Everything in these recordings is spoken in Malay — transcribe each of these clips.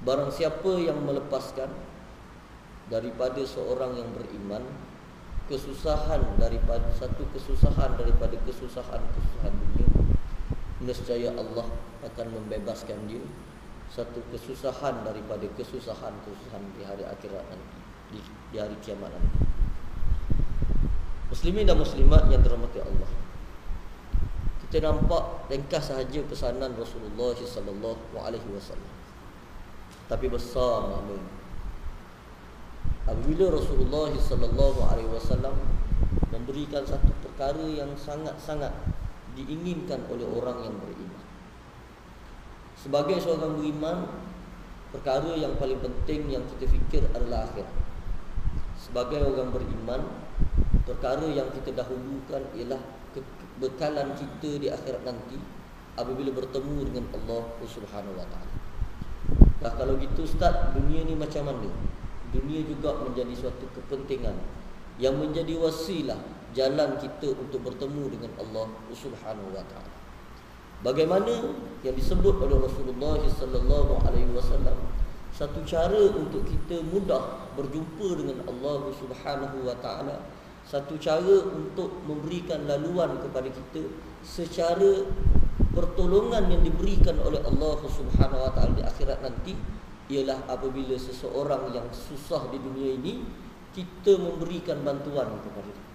barang siapa yang melepaskan daripada seorang yang beriman kesusahan daripada kesusahan dunia, nescaya Allah akan membebaskan dia satu kesusahan daripada kesusahan di hari akhirat nanti, di hari kiamat nanti. Muslimin dan muslimat yang dirahmati Allah, kita nampak ringkas sahaja pesanan Rasulullah sallallahu alaihi wasallam, tapi besar maknanya. Apabila Rasulullah sallallahu alaihi wasallam memberikan satu perkara yang sangat-sangat diinginkan oleh orang yang beriman. Sebagai seorang beriman, perkara yang paling penting yang kita fikir adalah akhirat. Sebagai orang beriman, perkara yang kita dahulukan ialah kebekalan kita di akhirat nanti apabila bertemu dengan Allah Subhanahu wa taala. Dah kalau gitu Ustaz, dunia ni macam mana? Dunia juga menjadi suatu kepentingan yang menjadi wasilah jalan kita untuk bertemu dengan Allah Subhanahu wa taala. Bagaimana yang disebut oleh Rasulullah sallallahu alaihi wasallam, satu cara untuk kita mudah berjumpa dengan Allah Subhanahu wa taala, satu cara untuk memberikan laluan kepada kita secara pertolongan yang diberikan oleh Allah Subhanahu wa taala di akhirat nanti, ialah apabila seseorang yang susah di dunia ini, kita memberikan bantuan kepada dia.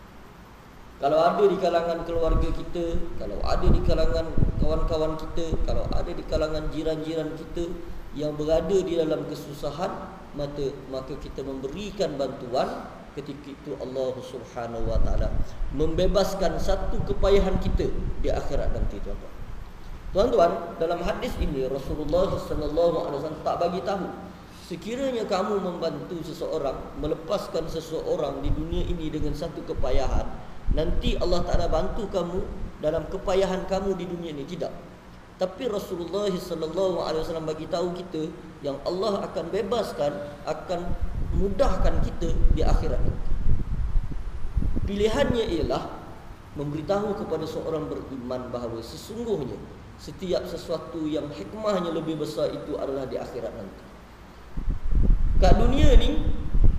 Kalau ada di kalangan keluarga kita, kalau ada di kalangan kawan-kawan kita, kalau ada di kalangan jiran-jiran kita yang berada di dalam kesusahan, maka kita memberikan bantuan. Ketika itu Allah Subhanahu wa taala membebaskan satu kepayahan kita di akhirat nanti, tuan-tuan. Tuan-tuan, dalam hadis ini Rasulullah sallallahu alaihi wasallam tak bagi tahu, sekiranya kamu membantu seseorang, melepaskan seseorang di dunia ini dengan satu kepayahan, nanti Allah Taala bantu kamu dalam kepayahan kamu di dunia ini. Tidak. Tapi Rasulullah sallallahu alaihi wasallam bagi tahu kita yang Allah akan bebaskan, akan mudahkan kita di akhirat nanti. Pilihannya ialah memberitahu kepada seorang beriman bahawa sesungguhnya setiap sesuatu yang hikmahnya lebih besar itu adalah di akhirat nanti. Kat dunia ni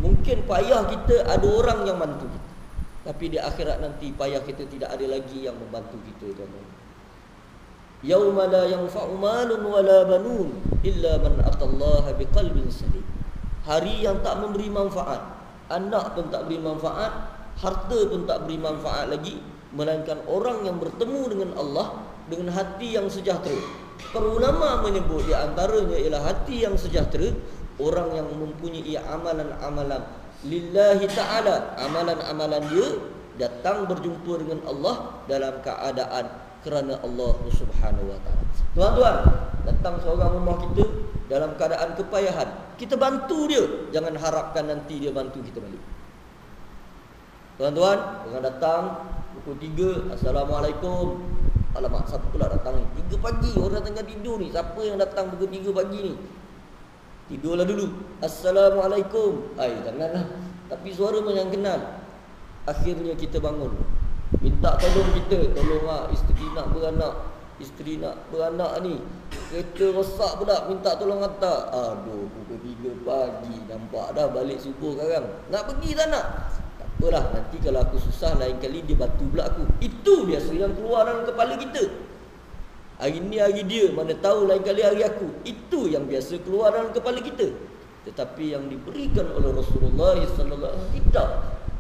mungkin payah kita ada orang yang bantu kita, tapi di akhirat nanti payah kita tidak ada lagi yang membantu kita, tuan-tuan. Yauma la yanfa'u malun wala banun illa man atallaha biqalbin salim. Hari yang tak memberi manfaat, anak pun tak beri manfaat, harta pun tak beri manfaat lagi, melainkan orang yang bertemu dengan Allah dengan hati yang sejahtera. Para ulama menyebut di antaranya ialah hati yang sejahtera, orang yang mempunyai amalan-amalan lillahi ta'ala, amalan-amalan dia datang berjumpa dengan Allah dalam keadaan kerana Allah Subhanahu wa taala. Tuan-tuan, datang seorang rumah kita dalam keadaan kepayahan, kita bantu dia, jangan harapkan nanti dia bantu kita balik. Tuan-tuan, orang datang pukul 3, Assalamualaikum. Alamak, siapa pula datang ni? 3 pagi, orang tengah tidur ni. Siapa yang datang pukul 3 pagi ni? Tidurlah dulu. Assalamualaikum. Janganlah. Tapi suara pun yang kenal. Akhirnya kita bangun, minta tolong kita. Tolong isteri nak beranak. Isteri nak beranak ni, kereta rosak pula, minta tolong hantar. Aduh, pukul 3 pagi. Nampak dah balik subuh sekarang. Nak pergi tak nak? Tak apalah, nanti kalau aku susah lain kali dia bantu pula aku. Itu biasa yang keluar dalam kepala kita. Hari ni hari dia, mana tahu lain kali hari aku. Itu yang biasa keluar dalam kepala kita. Tetapi yang diberikan oleh Rasulullah sallallahu alaihi wasallam, tidak.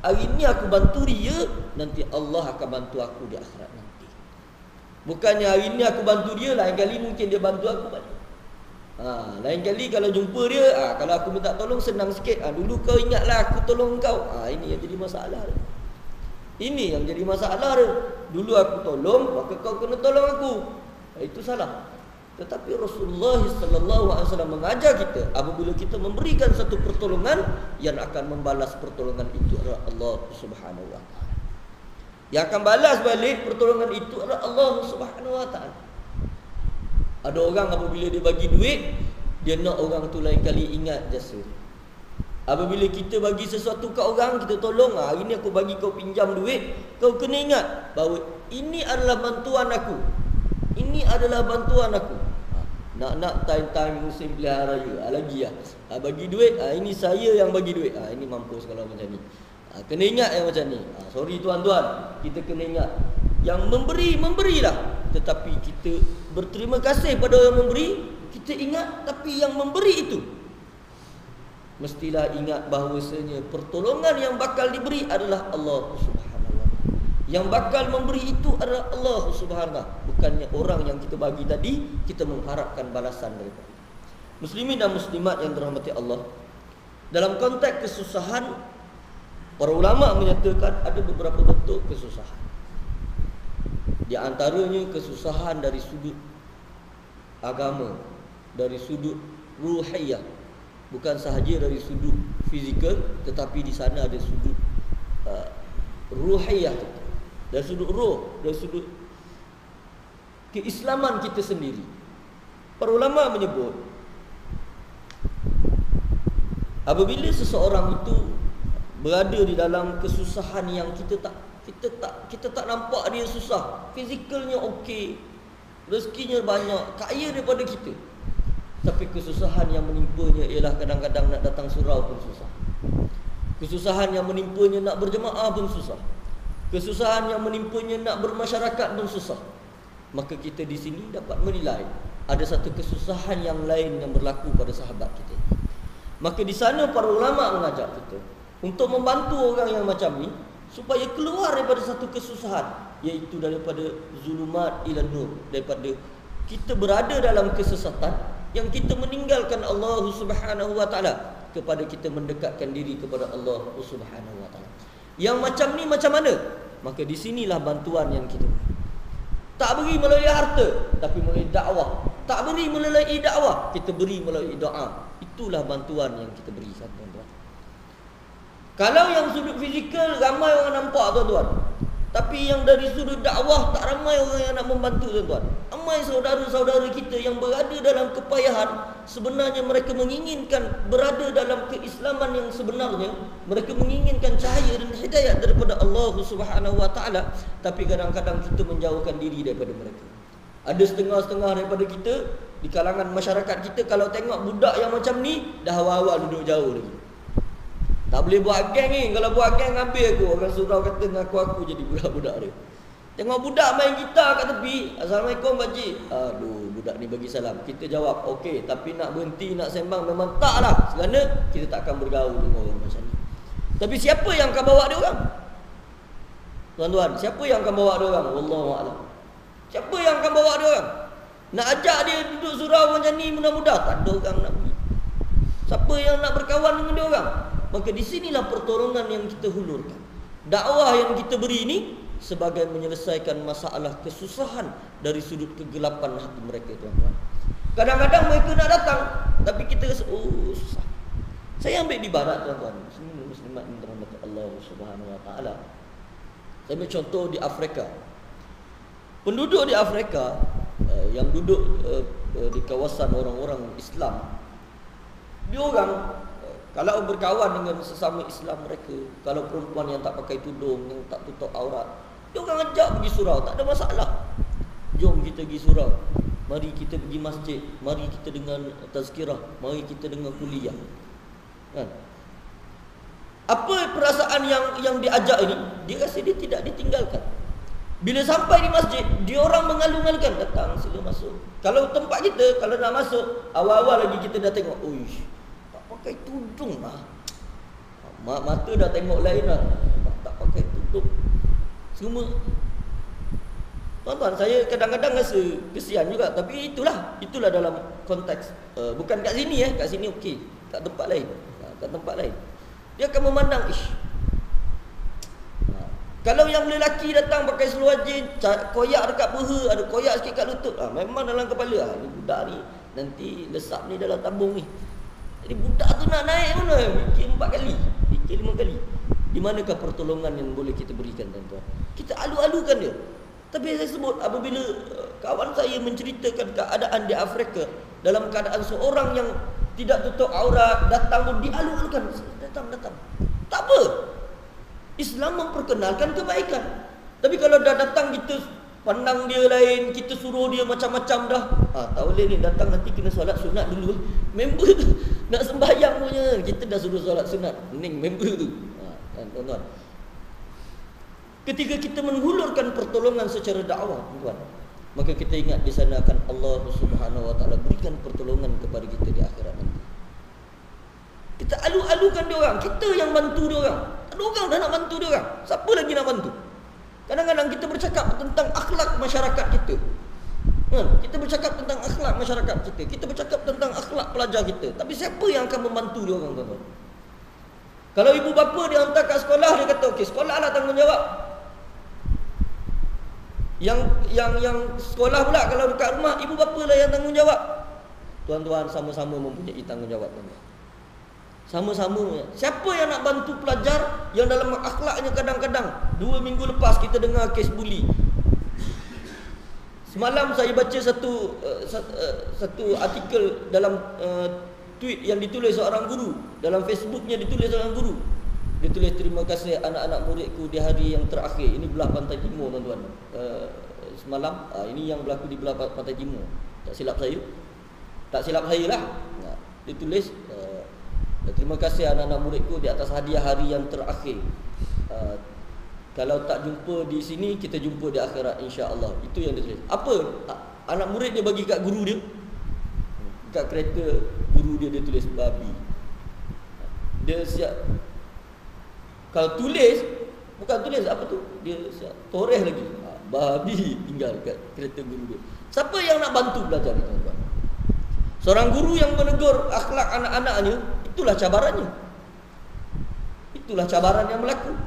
Hari ni aku bantu dia, nanti Allah akan bantu aku di akhirat nanti. Bukannya hari ni aku bantu dia, lain kali mungkin dia bantu aku balik. Lain kali kalau jumpa dia, kalau aku minta tolong senang sikit. Dulu kau ingatlah aku tolong kau. Ini yang jadi masalah dia. Ini yang jadi masalah dia. Dulu aku tolong, maka kau kena tolong aku. Itu salah. Tetapi Rasulullah sallallahu alaihi wasallam mengajar kita, apabila kita memberikan satu pertolongan, yang akan membalas pertolongan itu adalah Allah Subhanahu wa taala. Yang akan balas balik pertolongan itu adalah Allah Subhanahu wa taala. Ada orang apabila dia bagi duit, dia nak orang tu lain kali ingat jasa. Apabila kita bagi sesuatu ke orang, kita tolong, hari ni aku bagi kau pinjam duit, kau kena ingat bahawa ini adalah bantuan aku. Ini adalah bantuan aku. Nak time musim pilihan raya, lagi lah. Bagi duit, ini saya yang bagi duit. Ini mampus kalau macam ni. Kena ingat yang macam ni. Sorry tuan-tuan, kita kena ingat. Yang memberilah. Tetapi kita berterima kasih pada orang memberi. Kita ingat, tapi yang memberi itu mestilah ingat bahawasanya pertolongan yang bakal diberi adalah Allah Subhanahu wa ta'ala. Yang bakal memberi itu adalah Allah Subhanahu wa ta'ala. Bukannya orang yang kita bagi tadi kita mengharapkan balasan daripada. Muslimin dan muslimat yang dirahmati Allah, dalam konteks kesusahan, para ulama menyatakan ada beberapa bentuk kesusahan. Di antaranya kesusahan dari sudut agama, dari sudut ruhiyah, bukan sahaja dari sudut fizikal, tetapi di sana ada sudut ruhiyah, dari sudut roh, dari sudut keislaman kita sendiri. Para ulama menyebut apabila seseorang itu berada di dalam kesusahan yang kita tak nampak dia susah, fizikalnya okey, rezekinya banyak, kaya daripada kita, tapi kesusahan yang menimpanya ialah kadang-kadang nak datang surau pun susah. Kesusahan yang menimpanya nak berjemaah pun susah. Kesusahan yang menimpanya nak bermasyarakat pun susah. Maka kita di sini dapat menilai ada satu kesusahan yang lain yang berlaku pada sahabat kita. Maka di sana para ulama mengajak kita untuk membantu orang yang macam ni supaya keluar daripada satu kesusahan, iaitu daripada zulumat ila nur, daripada kita berada dalam kesesatan yang kita meninggalkan Allah Subhanahu wa ta'ala kepada kita mendekatkan diri kepada Allah Subhanahu wa ta'ala. Yang macam ni macam mana? Maka di sinilah bantuan yang kita beri. Tak beri melalui harta, tapi melalui dakwah. Tak beri melalui dakwah, kita beri melalui doa. Itulah bantuan yang kita berikan, tuan-tuan. Kalau yang sudut fizikal ramai orang nampak, tuan-tuan, tapi yang dari sudut dakwah tak ramai orang yang nak membantu, tuan-tuan. Ramai saudara-saudara kita yang berada dalam kepayahan, sebenarnya mereka menginginkan berada dalam keislaman yang sebenarnya, mereka menginginkan cahaya dan hidayah daripada Allah Subhanahu wa ta'ala, tapi kadang-kadang kita menjauhkan diri daripada mereka. Ada setengah-setengah daripada kita di kalangan masyarakat kita, kalau tengok budak yang macam ni, dah awal-awal duduk jauh lagi. Tak boleh buat geng ni. Kalau buat geng ambil aku. Orang surau kata ngaku-aku jadi budak-budak dia. Tengok budak main gitar kat tepi, Assalamualaikum pakcik. Aduh, budak ni bagi salam. Kita jawab okey, tapi nak berhenti nak sembang memang tak lah. Kerana kita tak akan bergaul dengan orang macam ni. Tapi siapa yang akan bawa dia orang? Tuan-tuan, siapa yang akan bawa dia orang? Wallahualam. Siapa yang akan bawa dia orang? Nak ajak dia duduk surau macam ni mudah-mudah, tak ada orang nak pergi. Siapa yang nak berkawan dengan dia orang? Maka di sinilah pertolongan yang kita hulurkan. Dakwah yang kita beri ini sebagai menyelesaikan masalah kesusahan dari sudut kegelapan hati mereka, tuan-tuan. Kadang-kadang mereka nak datang, tapi kita rasa susah. Saya ambil di barat, tuan-tuan, muslimat yang dirahmati Allah Subhanahu wa ta'ala. Saya ambil contoh di Afrika. Penduduk di Afrika yang duduk di kawasan orang-orang Islam, dia orang kalau berkawan dengan sesama Islam mereka, kalau perempuan yang tak pakai tudung, yang tak tutup aurat, dia orang ajak pergi surau, tak ada masalah. Jom kita pergi surau, mari kita pergi masjid, mari kita dengan tazkirah, mari kita dengan kuliah. Kan? Apa perasaan yang diajak ini? Dia rasa dia tidak ditinggalkan. Bila sampai di masjid, dia orang mengalung-alungkan, datang sila masuk. Kalau tempat kita, kalau nak masuk, awal-awal lagi kita dah tengok, uish, pakai tudung lah, mata dah tengok lain lah, tak pakai tudung semua. Tuan-tuan, saya kadang-kadang rasa kesian juga, tapi itulah dalam konteks bukan kat sini kat sini okey, kat tempat lain, kat tempat lain dia akan memandang kalau yang lelaki datang pakai seluar jeans, koyak dekat peha, ada koyak sikit kat lutut, memang dalam kepala ni budak ni nanti lesap ni dalam tabung ni. Jadi budak tu nak naik mana? Fikir 4 kali, fikir 5 kali. Di manakah pertolongan yang boleh kita berikan, tuan-tuan? Kita alu-alukan dia. Tapi saya sebut, apabila kawan saya menceritakan keadaan di Afrika, dalam keadaan seorang yang tidak tutup aurat, datang pun dialu-alukan. Datang. Tak apa. Islam memperkenalkan kebaikan. Tapi kalau dah datang kita Pandang dia lain, kita suruh dia macam-macam dah. Tak boleh ni, datang nanti kena solat sunat dulu. Member tu nak sembahyang punya, kita dah suruh solat sunat. Pening member tu. Kan tuan-tuan. Ketika kita menghulurkan pertolongan secara dakwah, tuan, maka kita ingat di sana akan Allah Subhanahu Wa Taala berikan pertolongan kepada kita di akhirat nanti. Kita alu-alukan dia orang, kita yang bantu dia orang. Ada orang dah nak bantu dia orang. Siapa lagi nak bantu? Kadang-kadang kita bercakap tentang akhlak masyarakat kita. Kita bercakap tentang akhlak masyarakat kita. Kita bercakap tentang akhlak pelajar kita. Tapi siapa yang akan membantu dia orang, tuan-tuan? Kalau ibu bapa dia hantar kat sekolah, dia kata okey, sekolah lah tanggungjawab. Yang sekolah pula kalau dekat rumah, ibu bapa lah yang tanggungjawab. Tuan-tuan, sama-sama mempunyai tanggungjawab, tuan-tuan. Sama-sama. Siapa yang nak bantu pelajar yang dalam akhlaknya kadang-kadang 2 minggu lepas kita dengar kes buli. Semalam saya baca satu artikel dalam tweet yang ditulis seorang guru. Dalam Facebooknya ditulis seorang guru. Dia tulis, terima kasih anak-anak muridku di hari yang terakhir. Ini belah Pantai Timur, tuan-tuan. Semalam ini yang berlaku di belah Pantai Timur. Tak silap saya lah. Dia tulis, terima kasih anak-anak muridku di atas hadiah hari yang terakhir. Kalau tak jumpa di sini, kita jumpa di akhirat, insya-Allah. Itu yang dia tulis. Apa anak murid dia bagi kat guru dia? Kat kereta guru dia tulis babi. Dia siap. Kalau tulis, bukan tulis apa tu? Dia siap toreh lagi. Babi tinggal kat kereta guru dia. Siapa yang nak bantu belajar ni, tuan-tuan? Seorang guru yang menegur akhlak anak-anaknya, itulah cabarannya. Itulah cabaran yang berlaku.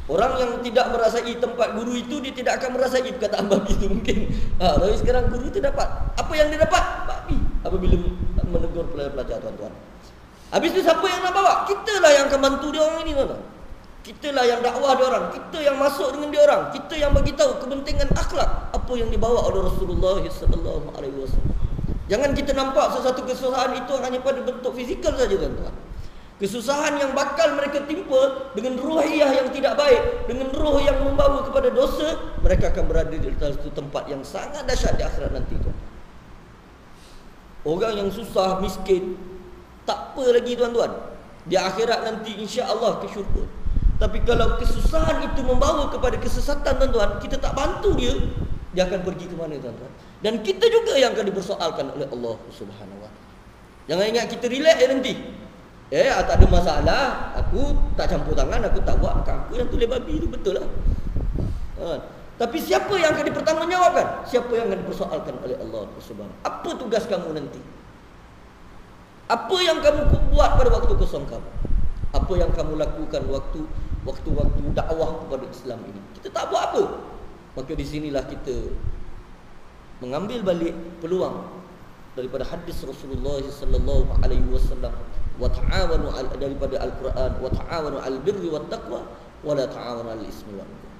Orang yang tidak merasai tempat guru itu, dia tidak akan merasai perkataan babi itu mungkin. Tapi sekarang guru itu dapat. Apa yang dia dapat? Babi. Apabila menegur pelajar-pelajar, tuan-tuan. Habis itu siapa yang nak bawa? Kitalah yang akan bantu dia orang ini, tuan-tuan. Kitalah yang dakwah dia orang. Kita yang masuk dengan dia orang. Kita yang bagi tahu kepentingan akhlak apa yang dibawa oleh Rasulullah sallallahu alaihi wasallam. Jangan kita nampak sesuatu kesusahan itu hanya pada bentuk fizikal saja, tuan-tuan. Kesusahan yang bakal mereka timpa dengan ruhiyah yang tidak baik, dengan roh yang membawa kepada dosa, mereka akan berada di satu tempat yang sangat dahsyat di akhirat nanti, tuan. Orang yang susah, miskin, tak apa lagi, tuan-tuan. Di akhirat nanti insya-Allah ke syurga. Tapi kalau kesusahan itu membawa kepada kesesatan, tuan-tuan, kita tak bantu dia akan pergi ke mana, tuan-tuan? Dan kita juga yang akan dipersoalkan oleh Allah Subhanahu Wa Taala. Jangan ingat kita relax nanti. Tak ada masalah, aku tak campur tangan, aku tak buat, bukan aku yang tulis babi itu, betul lah. Tapi siapa yang akan dipertanggungjawabkan? Siapa yang akan dipersoalkan oleh Allah Subhanahu? Apa tugas kamu nanti? Apa yang kamu buat pada waktu kosong kamu? Apa yang kamu lakukan waktu-waktu dakwah kepada Islam ini? Kita tak buat apa. Maka di sinilah kita mengambil balik peluang daripada hadis Rasulullah sallallahu alaihi wasallam, wa ta'awanu daripada Al-Quran, wa ta'awanu al-birri wat taqwa wa la ta'awanu al-ismi wal udwan.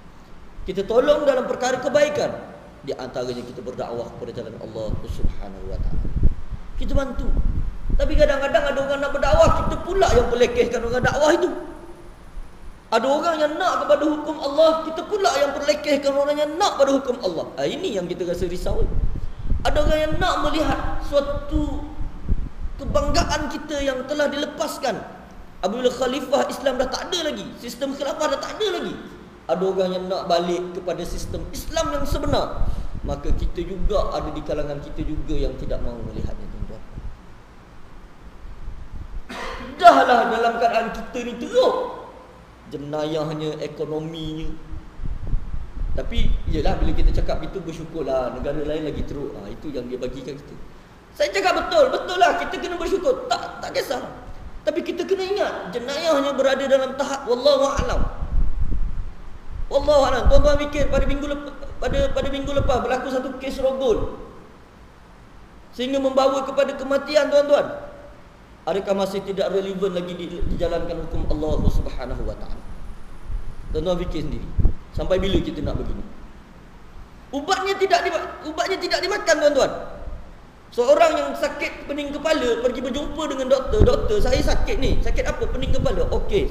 Kita tolong dalam perkara kebaikan, di antaranya kita berdakwah kepada jalan Allah Subhanahu wa taala. Kita bantu. Tapi kadang-kadang ada orang nak berdakwah, kita pula yang pelekehkan orang dakwah itu. Ada orang yang nak kepada hukum Allah, kita pula yang perlekehkan orang yang nak pada hukum Allah. Ini yang kita rasa risau. Ada orang yang nak melihat suatu kebanggaan kita yang telah dilepaskan. Apabila khalifah Islam dah tak ada lagi, sistem khilafah dah tak ada lagi, ada orang yang nak balik kepada sistem Islam yang sebenar. Maka kita juga ada di kalangan kita juga yang tidak mahu melihatnya, tuan-tuan. Dahlah dalam keadaan kita ni teruk, jenayahnya, ekonominya. Tapi iyalah, bila kita cakap itu, bersyukurlah negara lain lagi teruk. Itu yang dia bagikan kita. Saya cakap betul lah, kita kena bersyukur, tak kisah. Tapi kita kena ingat, jenayahnya berada dalam tahap wallahu a'lam. Wallahu a'lam. Tuan-tuan fikir pada minggu lepas berlaku satu kes rogol sehingga membawa kepada kematian, tuan-tuan. Adakah masih tidak relevan lagi dijalankan hukum Allah Subhanahu wa taala? Tuan-tuan fikir sendiri. Sampai bila kita nak begini? Ubatnya tidak dimakan, tuan-tuan. Seorang yang sakit pening kepala pergi berjumpa dengan doktor. Doktor, saya sakit ni. Sakit apa? Pening kepala. Okey.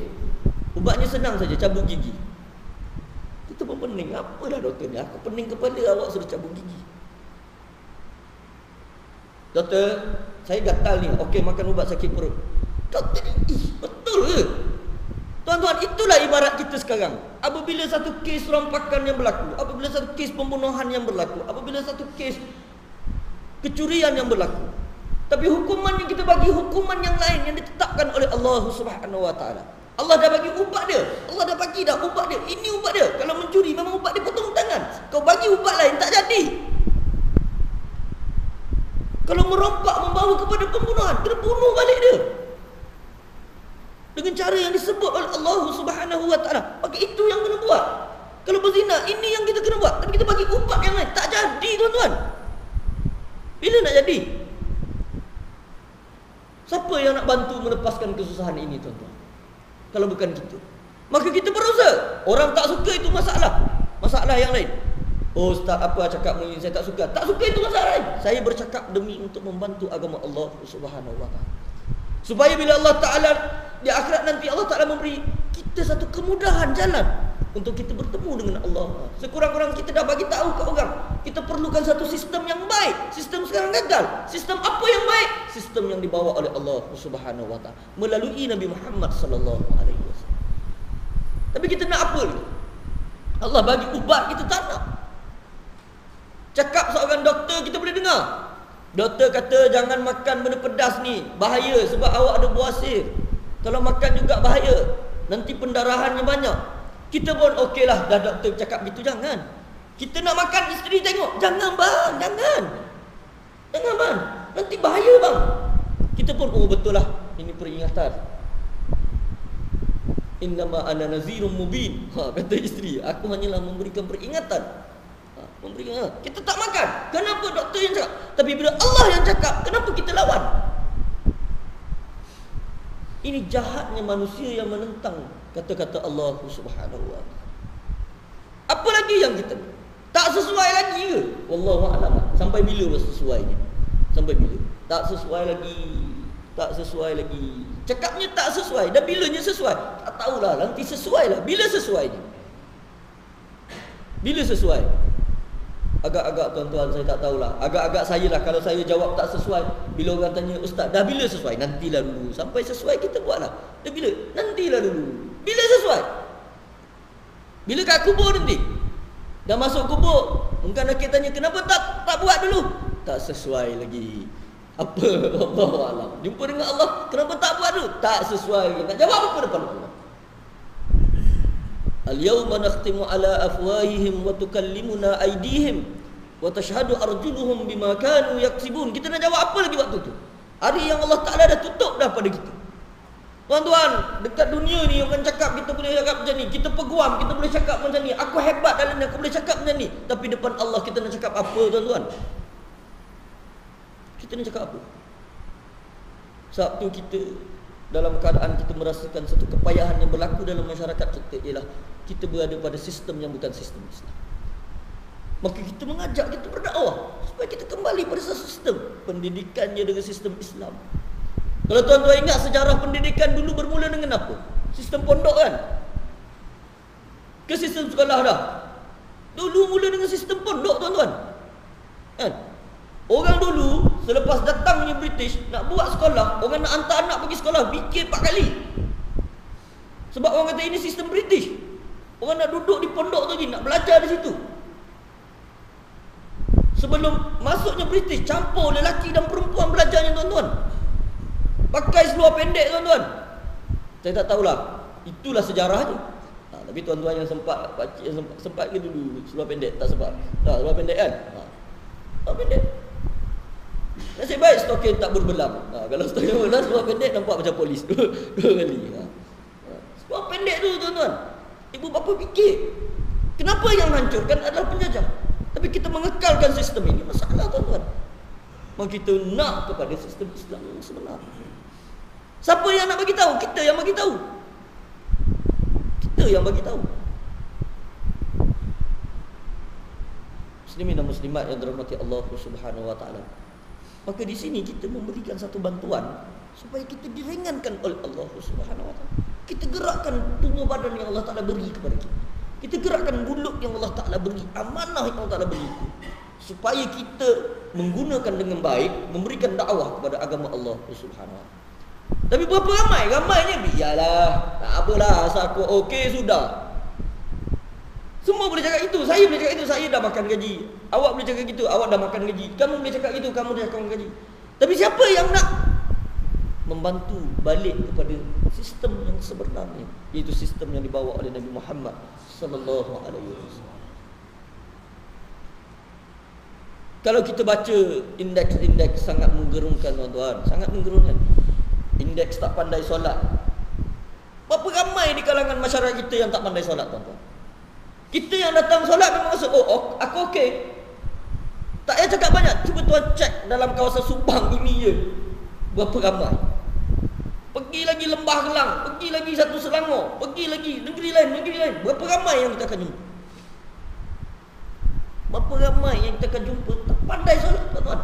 Ubatnya senang saja, cabut gigi. Kita pun pening. Apa dah doktor ni? Aku pening kepala, awak suruh cabut gigi. Doktor, saya gatal ni. Okey, makan ubat sakit perut. Doktor ni, betul ke? Tuan-tuan, itulah ibarat kita sekarang. Apabila satu kes rompakan yang berlaku, apabila satu kes pembunuhan yang berlaku, apabila satu kes kecurian yang berlaku, tapi hukuman yang kita bagi, hukuman yang lain yang ditetapkan oleh Allah Subhanahu wa taala. Allah dah bagi ubat dia. Allah dah bagi dah ubat dia. Ini ubat dia. Kalau mencuri memang ubat dia potong tangan. Kau bagi ubat lain tak jadi. Kalau merompak membawa kepada pembunuhan, kena bunuh balik dia. Dengan cara yang disebut oleh Allah Subhanahu wa taala. Maka itu yang kena buat. Kalau berzina, ini yang kita kena buat. Tapi kita bagi ubat yang lain, tak jadi tuan-tuan. Bila nak jadi? Siapa yang nak bantu melepaskan kesusahan ini tuan-tuan? Kalau bukan kita. Maka kita berusaha. Orang tak suka itu masalah. Masalah yang lain. Oh ustaz, apa cakap ni saya tak suka. Tak suka itu masalah lain. Saya bercakap demi untuk membantu agama Allah Subhanahu wa taala. Supaya bila Allah Ta'ala di akhirat nanti Allah Ta'ala memberi kita satu kemudahan jalan untuk kita bertemu dengan Allah. Sekurang-kurang kita dah bagi tahu ke orang, kita perlukan satu sistem yang baik. Sistem sekarang gagal. Sistem apa yang baik? Sistem yang dibawa oleh Allah Subhanahu wa taala melalui Nabi Muhammad sallallahu alaihi wasallam. Tapi kita nak apa ni? Allah bagi ubat, kita tak nak. Cakap seorang doktor kita boleh dengar. Doktor kata jangan makan benda pedas ni, bahaya sebab awak ada buasir. Kalau makan juga bahaya, nanti pendarahannya banyak. Kita pun okeylah, dah doktor cakap gitu, jangan. Kita nak makan, isteri tengok, jangan bang, jangan. Jangan bang, nanti bahaya bang. Kita pun oh betul lah, ini peringatan. Innama ana nazirun mubin. Kata isteri, aku hanyalah memberikan peringatan. Memberikan. Kita tak makan. Kenapa doktor yang cakap? Tapi bila Allah yang cakap, kenapa kita lawan? Ini jahatnya manusia yang menentang kata-kata Allah Subhanahu wa taala. Apa lagi yang kita tak sesuai lagi ke? Wallahu a'lam. Sampai bila sesuainya? Sampai bila? Tak sesuai lagi. Tak sesuai lagi. Cakapnya tak sesuai. Dah bilanya sesuai? Tak tahulah. Nanti sesuailah. Bila sesuainya? Bila sesuai? Agak-agak tuan-tuan saya tak tahulah. Agak-agak saya lah kalau saya jawab tak sesuai. Bila orang tanya ustaz, dah bila sesuai? Nantilah dulu. Sampai sesuai kita buatlah. Dah bila? Nantilah dulu. Bila sesuai? Bila kat kubur nanti? Dah masuk kubur, mungkin nak tanya kenapa tak buat dulu? Tak sesuai lagi. Apa? Allahu a'lam. Jumpa dengan Allah, kenapa tak buat dulu? Tak sesuai lagi. Nak jawab apa depan Allah? Al-yawma nakhtimu ala afwahihim wa tukallimuna aydihim wa tashhadu arjuluhum bima kanu yaksibun. Kita nak jawab apa lagi waktu tu? Hari yang Allah Ta'ala dah tutup dah pada kita. Tuan-tuan, dekat dunia ni orang cakap kita boleh cakap macam ni, kita peguam, kita boleh cakap macam ni, aku hebat dalam ni, aku boleh cakap macam ni. Tapi depan Allah kita nak cakap apa tuan-tuan? Kita nak cakap apa? Sabtu kita dalam keadaan kita merasakan satu kepayahan yang berlaku dalam masyarakat kita ialah kita berada pada sistem yang bukan sistem Islam. Maka kita mengajak, kita berdakwah supaya kita kembali pada satu sistem pendidikannya dengan sistem Islam. Kalau tuan-tuan ingat sejarah pendidikan dulu bermula dengan apa? Sistem pondok kan? Ke sistem sekolah dah? Dulu mula dengan sistem pondok tuan-tuan. Kan? Orang dulu selepas datangnya British nak buat sekolah, orang nak hantar anak pergi sekolah fikir 4 kali. Sebab orang kata ini sistem British. Orang nak duduk di pondok tu lagi, nak belajar di situ. Sebelum masuknya British, campur lelaki dan perempuan belajarnya tuan-tuan. Pakai seluar pendek tuan-tuan. Saya tak tahulah, itulah sejarahnya. Tapi tuan-tuan yang sempat pakcik yang sempat ke dulu seluar pendek? Tak sempat. Tak, seluar pendek kan? Seluar pendek. Nasib baik stokin tak berbelang. Kalau stokin berbelang, seluar pendek nampak macam polis. Dua kali. Seluar pendek tu tuan-tuan. Ibu bapa fikir, kenapa yang hancurkan adalah penjajah. Tapi kita mengekalkan sistem ini, masalah tuan-tuan. Maka kita nak kepada sistem Islam yang sebenar. Siapa yang nak bagi tahu? Kita yang bagi tahu. Kita yang bagi tahu. Muslimin dan muslimat yang dirahmati Allah Subhanahu wa taala. Maka di sini kita memberikan satu bantuan supaya kita diringankan oleh Allah Subhanahu wa taala. Kita gerakkan tubuh badan yang Allah Taala beri kepada kita. Kita gerakkan mulut yang Allah Ta'ala beri, amanah yang Allah Ta'ala beri itu, supaya kita menggunakan dengan baik, memberikan dakwah kepada agama Allah Subhanahu Wa Ta'ala. Tapi berapa ramai? Ramainya biarlah, tak apalah, asal aku okey sudah. Semua boleh cakap itu, saya boleh cakap itu, saya dah makan gaji. Awak boleh cakap gitu, awak dah makan gaji. Kamu boleh cakap itu, kamu dah makan gaji. Tapi siapa yang nak membantu balik kepada sistem yang sebenarnya, iaitu sistem yang dibawa oleh Nabi Muhammad sallallahu alaihi wasallam. Kalau kita baca indeks-indeks sangat menggerunkan tuan-tuan, sangat menggerunkan. Indeks tak pandai solat. Berapa ramai di kalangan masyarakat kita yang tak pandai solat, tuan-tuan? Kita yang datang solat memang rasa, oh aku okey. Tak payah cakap banyak. Cuba tuan cek dalam kawasan Subang ini je, berapa ramai. Pergi lagi Lembah Kelang, pergi lagi satu Selangor, pergi lagi negeri lain, berapa ramai yang kita akan jumpa? Berapa ramai yang kita akan jumpa tak pandai solat, tuan-tuan?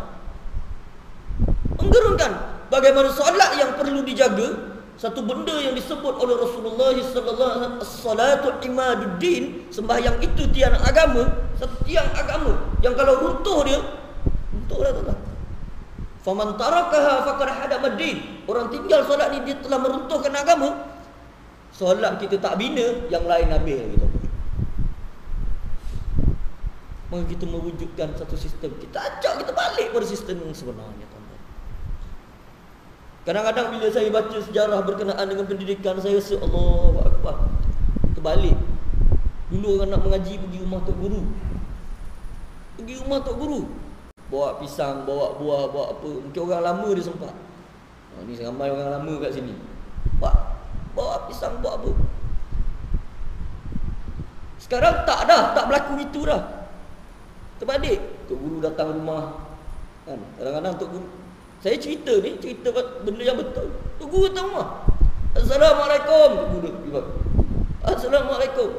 Menggerunkan. Bagaimana solat yang perlu dijaga, satu benda yang disebut oleh Rasulullah sallallahu alaihi wasallam, as-salatu imaduddin, sembahyang itu tiang agama, satu tiang agama yang kalau runtuh dia, runtuhlah, tuan-tuan. Faman tarakaha faqad hadama ad-din. Orang tinggal solat ni dia telah meruntuhkan agama. Solat kita tak bina, yang lain habis gitu. Maka kita mewujudkan satu sistem. Kita ajak kita balik pada sistem yang sebenarnya, tuan-tuan. Kadang-kadang bila saya baca sejarah berkenaan dengan pendidikan, saya rasa Allahu Akbar. Terbalik. Dulu orang nak mengaji pergi rumah tok guru. Pergi rumah tok guru. Bawa pisang, bawa buah, bawa apa. Mungkin orang lama dia sempat. Ni ramai orang lama kat sini. Bawa pisang, bawa apa. Sekarang tak dah, tak berlaku itu dah. Terbalik. Tok guru datang rumah kan. Kadang-kadang tok guru, saya cerita ni, cerita benda yang betul. Tok guru datang rumah. Assalamualaikum. Tok guru pergi. Assalamualaikum.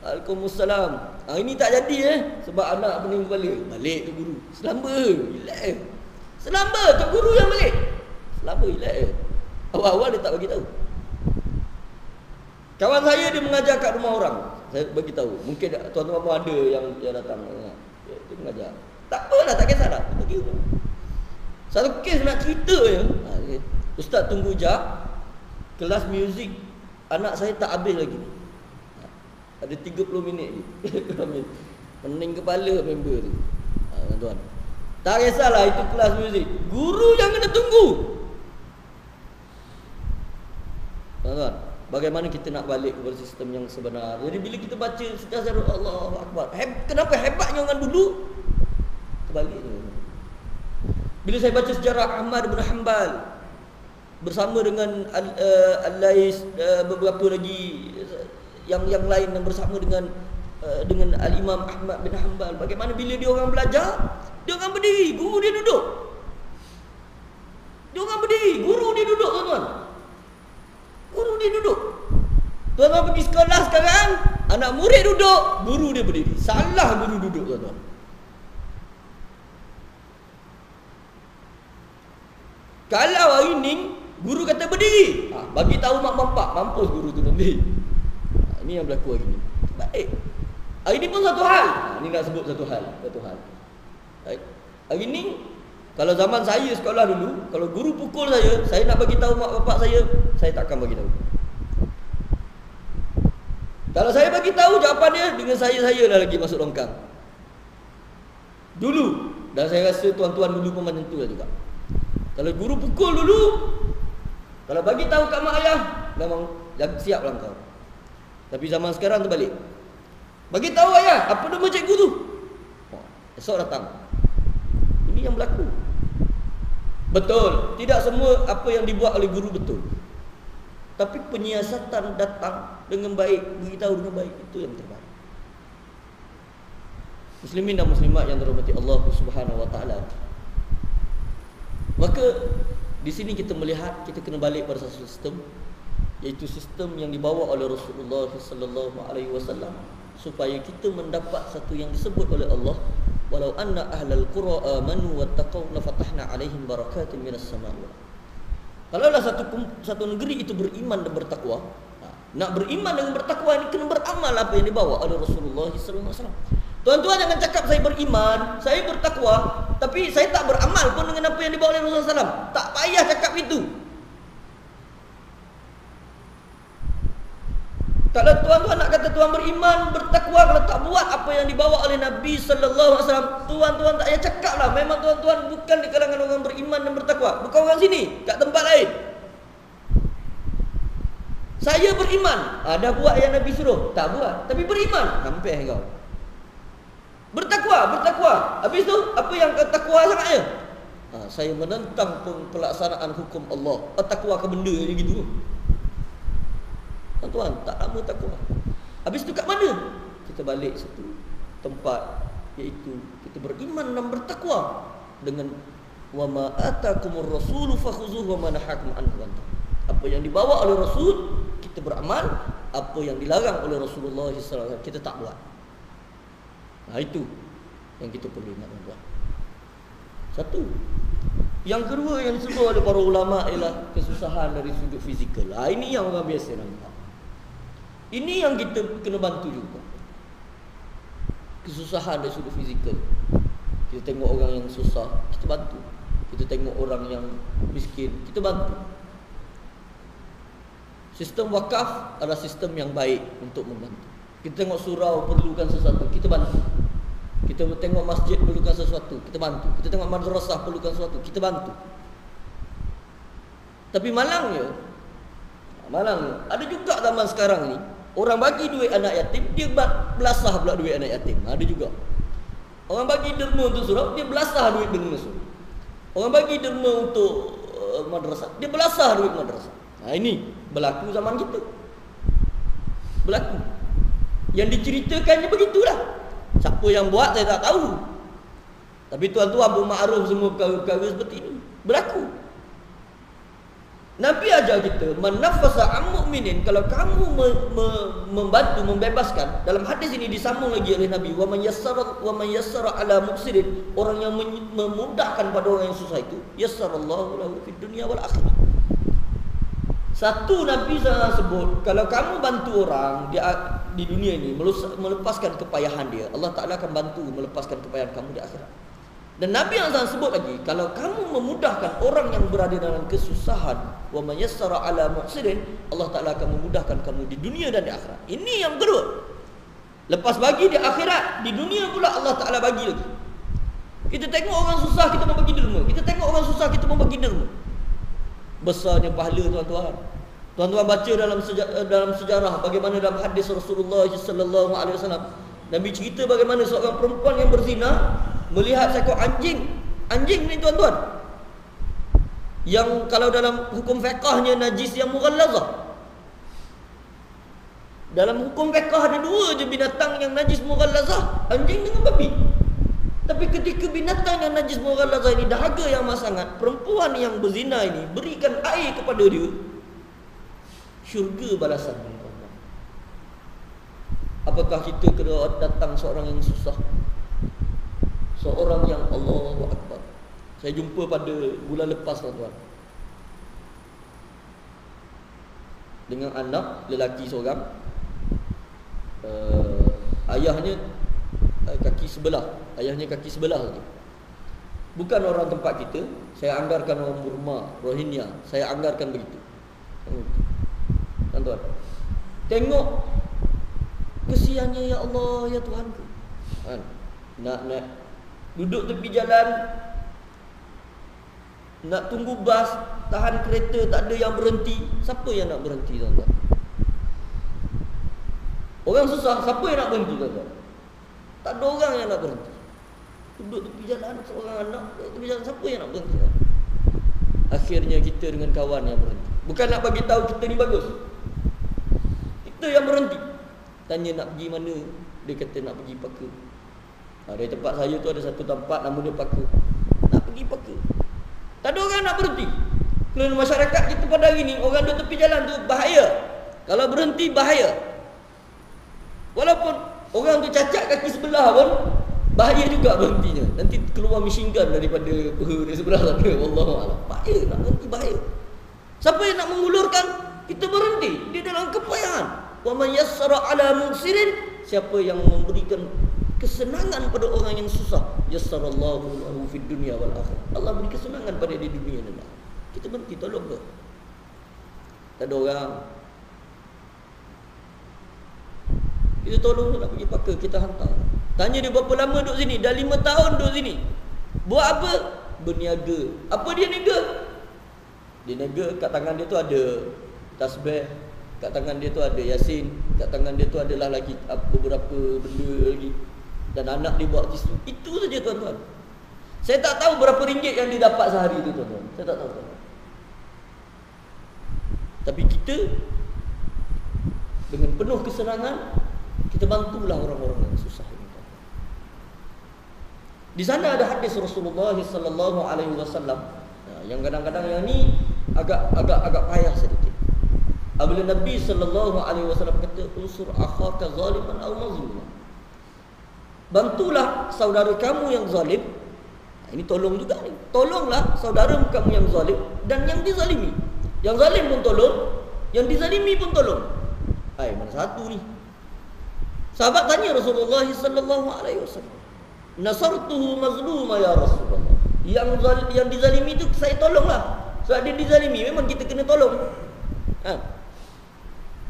Waalaikumsalam. Ini tak jadi sebab anak pening kepala. Balik tok guru. Selamba. Relax. Selamba tok guru yang balik. Selamba relax. Awal-awal dia tak bagi tahu. Kawan saya dia mengajar kat rumah orang. Saya bagi tahu. Mungkin tuan-tuan pun ada yang datang. Dia mengajar. Tak apalah, tak kisahlah. Pergi rumah. Satu kes nak cerita je. Ustaz tunggu jap. Kelas muzik anak saya tak habis lagi. Ada 30 minit je. Pening kepala member tu. Tuan-tuan. Tak kisahlah itu kelas muzik. Guru yang kena tunggu. Tuan-tuan, bagaimana kita nak balik kepada sistem yang sebenar? Jadi bila kita baca sejarah Allahu Akbar. Kenapa hebatnya orang dulu? Terbalik tu. Bila saya baca sejarah Ahmad bin Hanbal bersama dengan Al-Lais, beberapa lagi yang lain yang bersama dengan Al-Imam Ahmad bin Hanbal, bagaimana bila dia orang belajar, dia orang berdiri, guru dia duduk. Dia orang berdiri, guru dia duduk, tuan-tuan. Guru dia duduk. Tuan-tuan pergi sekolah sekarang, anak murid duduk, guru dia berdiri. Salah guru duduk, tuan-tuan. Kalau hari ni guru kata berdiri, bagi tahu mak bapak, mampus guru tu nanti. Ini yang berlaku hari ni. Baik. Hari ni pun satu hal. Ni nak sebut satu hal. Baik. Hari ni kalau zaman saya sekolah dulu, kalau guru pukul saya nak bagi tahu mak bapak saya takkan bagi tahu. Kalau saya bagi tahu, jawapan dia dengan saya dah lagi masuk longkang. Dulu, dan saya rasa tuan-tuan dulu pun macam tu lah juga. Kalau guru pukul dulu, kalau bagi tahu kat mak ayah, memang siap lah kau. Tapi zaman sekarang terbalik. Bagi tahu ayah, apa nama cikgu tu? Esok datang. Ini yang berlaku. Betul, tidak semua apa yang dibuat oleh guru betul. Tapi penyiasatan datang dengan baik, beritahu dengan baik, itu yang terbaik. Muslimin dan muslimat yang dirahmati Allah Subhanahu wa taala. Maka di sini kita melihat kita kena balik pada satu sistem, iaitu sistem yang dibawa oleh Rasulullah sallallahu alaihi wasallam, supaya kita mendapat satu yang disebut oleh Allah, walau anna ahlal qura amanu wattaqau la fatahna alaihim barakatin minas sama'i. Kalaulah satu negeri itu beriman dan bertakwa, Nak beriman dengan bertakwa ini kena beramal apa yang dibawa oleh Rasulullah SAW. Tuan-tuan jangan cakap saya beriman, saya bertakwa, tapi saya tak beramal pun dengan apa yang dibawa oleh Rasulullah SAW. Tak payah cakap itu. Kalau tuan-tuan nak kata tuan beriman, bertakwa, kalau tak buat apa yang dibawa oleh Nabi sallallahu alaihi wasallam, tuan-tuan tak payah cakap lah. Memang tuan-tuan bukan di kalangan orang beriman dan bertakwa. Bukan orang sini, kat tempat lain. Saya beriman, ada buat yang Nabi suruh, tak buat, tapi beriman, hampir kau. Bertakwa. Habis tu apa yang kau takwa sangatnya? Saya menentang pelaksanaan hukum Allah. Takwa ke benda je gitu. Tuan-tuan, tak lama takwa. Habis tu kat mana? Kita balik satu tempat, iaitu kita beriman dan bertakwa dengan wa ma atakumur rasulu fakhuzuhu wa ma nahakum anhu fantahu. Apa yang dibawa oleh Rasul kita beramal, apa yang dilarang oleh Rasulullah SAW kita tak buat. Itu yang kita perlu ingat tuan. Satu. Yang kedua yang disebut oleh para ulama ialah kesusahan dari sudut fizikal. Ini yang orang biasa nampak. Ini yang kita kena bantu juga. Kesusahan dari sudut fizikal. Kita tengok orang yang susah, kita bantu. Kita tengok orang yang miskin, kita bantu. Sistem wakaf adalah sistem yang baik untuk membantu. Kita tengok surau perlukan sesuatu, kita bantu. Kita tengok masjid perlukan sesuatu, kita bantu. Kita tengok madrasah perlukan sesuatu, kita bantu. Tapi malangnya ada juga zaman sekarang ni, orang bagi duit anak yatim, dia belasah pula duit anak yatim. Ada juga. Orang bagi derma untuk surau, dia belasah duit derma surau. Orang bagi derma untuk madrasah, dia belasah duit madrasah. Ini berlaku zaman kita. Berlaku. Yang diceritakannya begitulah. Siapa yang buat saya tak tahu. Tapi tuan-tuan bermakruf semua perkara-perkara seperti ini berlaku. Nabi ajar kita, man nafasa am mu'minin, kalau kamu membantu membebaskan. Dalam hadis ini disambung lagi oleh Nabi, wa man yassara ala muqsirin, orang yang memudahkan pada orang yang susah itu, yassarallahu lahu fid dunya wal akhirah. Satu Nabi SAW sebut, kalau kamu bantu orang di dunia ini melepaskan kepayahan dia, Allah Ta'ala akan bantu melepaskan kepayahan kamu di akhirat. Dan Nabi SAW sebut lagi, kalau kamu memudahkan orang yang berada dalam kesusahan, wa man yassara ala mu'sirin, Allah Ta'ala akan memudahkan kamu di dunia dan di akhirat. Ini yang kedua. Lepas bagi di akhirat, di dunia pula Allah Ta'ala bagi lagi. Kita tengok orang susah, kita mau bagi derma. Kita tengok orang susah, kita mau bagi derma. Besarnya pahala tuan-tuan. Tuan-tuan baca dalam sejarah bagaimana dalam hadis Rasulullah sallallahu alaihi wasallam, Nabi cerita bagaimana seorang perempuan yang berzina melihat seekor anjing. Anjing ni tuan-tuan, yang kalau dalam hukum fiqahnya najis yang mughallazah. Dalam hukum fiqh ada dua je binatang yang najis mughallazah, anjing dengan babi. Tapi ketika binatang yang najis mughallazah ini dahaga yang amat sangat, perempuan yang berzina ini berikan air kepada dia, syurga balasan. Apakah kita kena datang seorang yang susah, seorang yang Allahu Akbar. Saya jumpa pada bulan lepas tuan-tuan, dengan anak lelaki seorang, ayahnya kaki sebelah. Ayahnya kaki sebelah saja. Bukan orang tempat kita. Saya anggarkan orang Burma, Rohingya. Saya anggarkan begitu. Tuan-tuan, tengok kesiannya, ya Allah, ya Tuhanku. Nak duduk tepi jalan, nak tunggu bas, tahan kereta, tak ada yang berhenti. Siapa yang nak berhenti tuan-tuan? Orang susah, siapa yang nak berhenti tuan-tuan? Tak ada orang yang nak berhenti. Duduk tepi jalan, seorang anak tepi jalan, siapa yang nak berhenti? Akhirnya kita dengan kawan yang berhenti. Bukan nak bagi tahu kita ni bagus, kita yang berhenti. Tanya nak pergi mana, dia kata nak pergi Paka. Dari tempat saya tu ada satu tempat nama dia Paka. Nak pergi Paka, tak ada orang nak berhenti. Kerana masyarakat kita pada hari ni, orang duduk tepi jalan tu bahaya. Kalau berhenti bahaya. Walaupun orang tu cacat kaki sebelah pun bahaya juga berhentinya. Nanti keluar machine gun daripada peha di sebelah sana. Wallahualam. Bahaya, nak berhenti bahaya. Siapa yang nak mengulurkan? kita berhenti di dalam kepayahan. Wa man yassara ala musirin, siapa yang memberikan kesenangan pada orang yang susah, yassarallahu lahu fid dunya wal akhirah. Allah beri kesenangan pada di dunia dan akhirat. Kita berhenti tolong ke? Tak ada orang. Kita tolong nak pergi pakar, kita hantar. Tanya dia berapa lama duduk sini? Dah 5 tahun duduk sini. Buat apa? Berniaga. Apa dia niaga? Dia niaga, kat tangan dia tu ada tasbih, kat tangan dia tu ada Yasin, kat tangan dia tu adalah lagi beberapa benda lagi. Dan anak dia buat tisu. Itu saja tuan-tuan. Saya tak tahu berapa ringgit yang dia dapat sehari tu tuan-tuan. Saya tak tahu tuan-tuan. Tapi kita dengan penuh kesenangan, kita bantulah orang-orang yang susah ini. Di sana ada hadis Rasulullah sallallahu alaihi wasallam yang kadang-kadang yang ni agak payah sedikit. Apabila Nabi sallallahu alaihi wasallam kata, "Unsur akhaka zaliman aw mazluman." Bantulah saudara kamu yang zalim. Ini tolong juga ni. Tolonglah saudara kamu yang zalim dan yang dizalimi. Yang zalim pun tolong, yang dizalimi pun tolong. Mana satu ni? Sahabat tanya Rasulullah sallallahu alaihi wasallam, "Nasartuhu mazluma ya Rasulullah." Yang dizalimi itu saya tolonglah. Sebab dia dizalimi, memang kita kena tolong.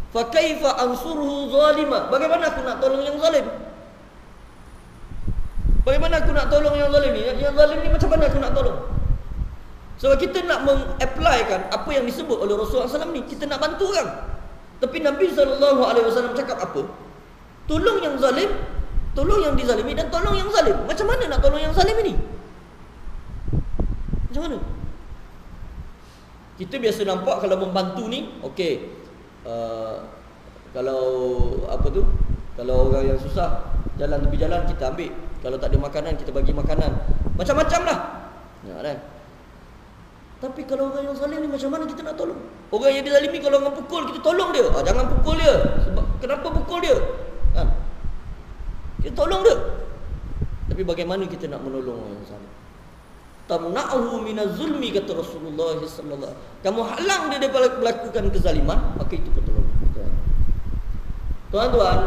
Fa kaifa ansuruhu zalima? Bagaimana aku nak tolong yang zalim? Bagaimana aku nak tolong yang zalim ni? Yang zalim ni macam mana aku nak tolong? Sebab kita nak mengapplykan apa yang disebut oleh Rasulullah SAW ni, kita nak bantu orang. Tapi Nabi SAW cakap apa? Tolong yang zalim, tolong yang dizalimi dan tolong yang zalim. Macam mana nak tolong yang zalim ini? Macam mana? Kita biasa nampak kalau membantu ni, okey, kalau apa tu, kalau orang yang susah jalan tepi jalan kita ambil, kalau tak ada makanan kita bagi makanan, macam-macam lah ya, kan? Tapi kalau orang yang zalim ni macam mana kita nak tolong? Orang yang dizalimi kalau orang pukul, kita tolong dia. Jangan pukul dia. Sebab kenapa pukul dia? Kan? Kita tolong dia. Tapi bagaimana kita nak menolong orang yang zalim? Tamna'uhu minaz zulmi, kata Rasulullah sallallahu alaihi wasallam. Kamu halang dia daripada melakukan kezaliman, maka itu pertolongan kita. Tuan-tuan,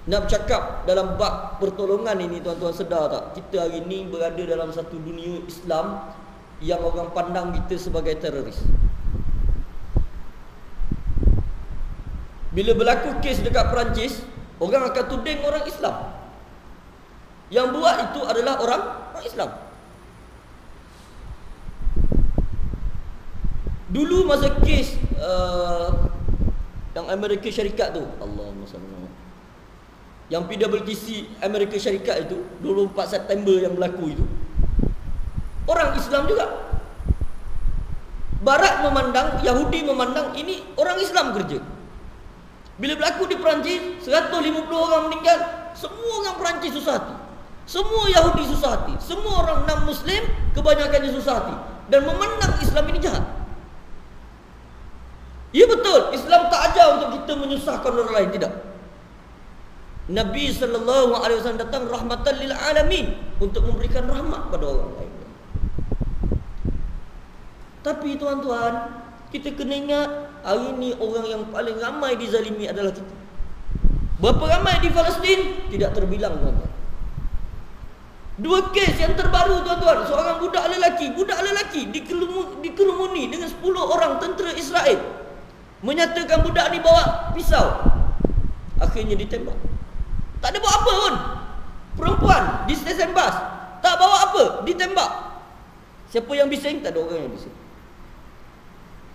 nak bercakap dalam bab pertolongan ini, tuan-tuan sedar tak? Kita hari ini berada dalam satu dunia Islam yang orang pandang kita sebagai teroris. Bila berlaku kes dekat Perancis, orang akan tuding orang Islam. Yang buat itu adalah orang Islam. Dulu masa kes yang Amerika Syarikat tu, Allahumma salli, yang PWTC Amerika Syarikat itu 24 September yang berlaku itu, orang Islam juga. Barat memandang, Yahudi memandang ini orang Islam kerja. Bila berlaku di Perancis, 150 orang meninggal, semua orang Perancis susah hati, semua Yahudi susah hati, semua orang non-Muslim kebanyakannya susah hati dan memandang Islam ini jahat. Ya betul, Islam tak ajar untuk kita menyusahkan orang lain, tidak. Nabi SAW datang rahmatan lil alamin, untuk memberikan rahmat pada orang lain. Tapi tuan-tuan, kita kena ingat, hari ini orang yang paling ramai dizalimi adalah kita. Berapa ramai di Palestin? Tidak terbilang, tuan-tuan. 2 kes yang terbaru, tuan-tuan. Seorang budak lelaki dikerumuni dengan 10 orang tentera Israel, menyatakan budak ni bawa pisau. Akhirnya ditembak. Tak ada bawa apa pun. Perempuan di stesen bas, tak bawa apa, ditembak. Siapa yang bising? Tak ada orang yang bising.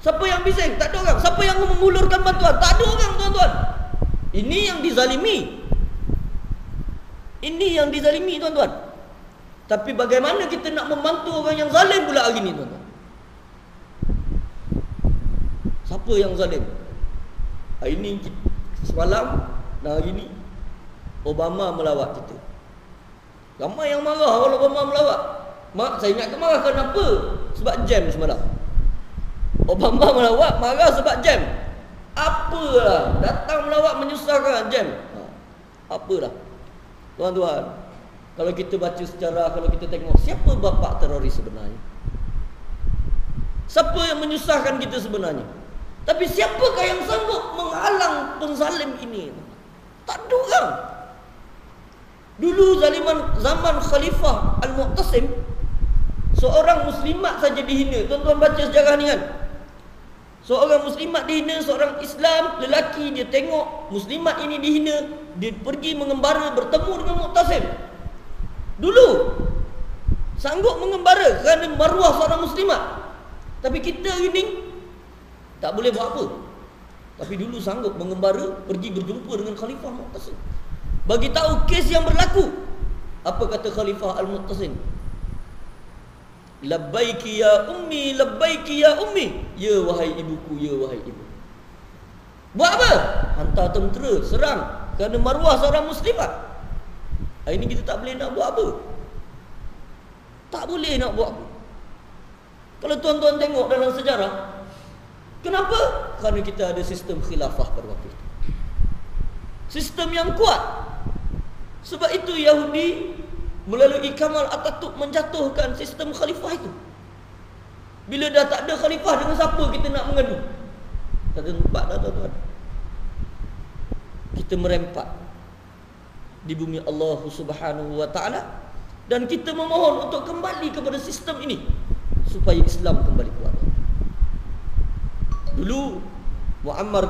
Siapa yang bising? Tak ada orang. Siapa yang mengulurkan bantuan? Tak ada orang, tuan-tuan. Ini yang dizalimi. Ini yang dizalimi, tuan-tuan. Tapi bagaimana kita nak membantu orang yang zalim pula hari ini, tuan-tuan? Siapa yang zalim? Hari ini, semalam dan hari ini, Obama melawat kita. Ramai yang marah kalau Obama melawat. Saya ingatkan marah kenapa? Sebab jam semalam. Obama melawat, marah sebab jam. Apalah, datang melawat menyusahkan jam. Apalah. Tuan-tuan, kalau kita baca sejarah, kalau kita tengok, siapa bapa teroris sebenarnya? Siapa yang menyusahkan kita sebenarnya? Tapi siapakah yang sanggup menghalang penzalim ini? Tak ada orang. Dulu zaman Khalifah Al-Mu'tasim, seorang muslimat saja dihina. Tuan-tuan baca sejarah ni kan. Seorang muslimat dihina, seorang Islam lelaki, dia tengok muslimat ini dihina, dia pergi mengembara bertemu dengan Mu'tasim. Dulu sanggup mengembara kerana maruah seorang muslimat. Tapi kita hari ni tak boleh buat apa. Tapi dulu sanggup mengembara, pergi berjumpa dengan Khalifah Mu'tasim, bagi tahu kes yang berlaku. Apa kata Khalifah Al-Mu'tasim? Labbaiki ya ummi, labbaiki ya ummi. Ya wahai ibuku, ya wahai ibu. Buat apa? Hantar tentera, serang kerana maruah seorang muslimat. Hari ni kita tak boleh nak buat apa. Tak boleh nak buat apa. Kalau tuan-tuan tengok dalam sejarah, kenapa? Kerana kita ada sistem khilafah pada waktu itu, sistem yang kuat. Sebab itu Yahudi melalui Kamal Atatürk menjatuhkan sistem khalifah itu. Bila dah tak ada khalifah, dengan siapa kita nak mengadu? Tak ada tempat dah tuan-tuan. Kita merempat di bumi Allah Subhanahu wa ta'ala, dan kita memohon untuk kembali kepada sistem ini supaya Islam kembali kuat. Dulu Muammar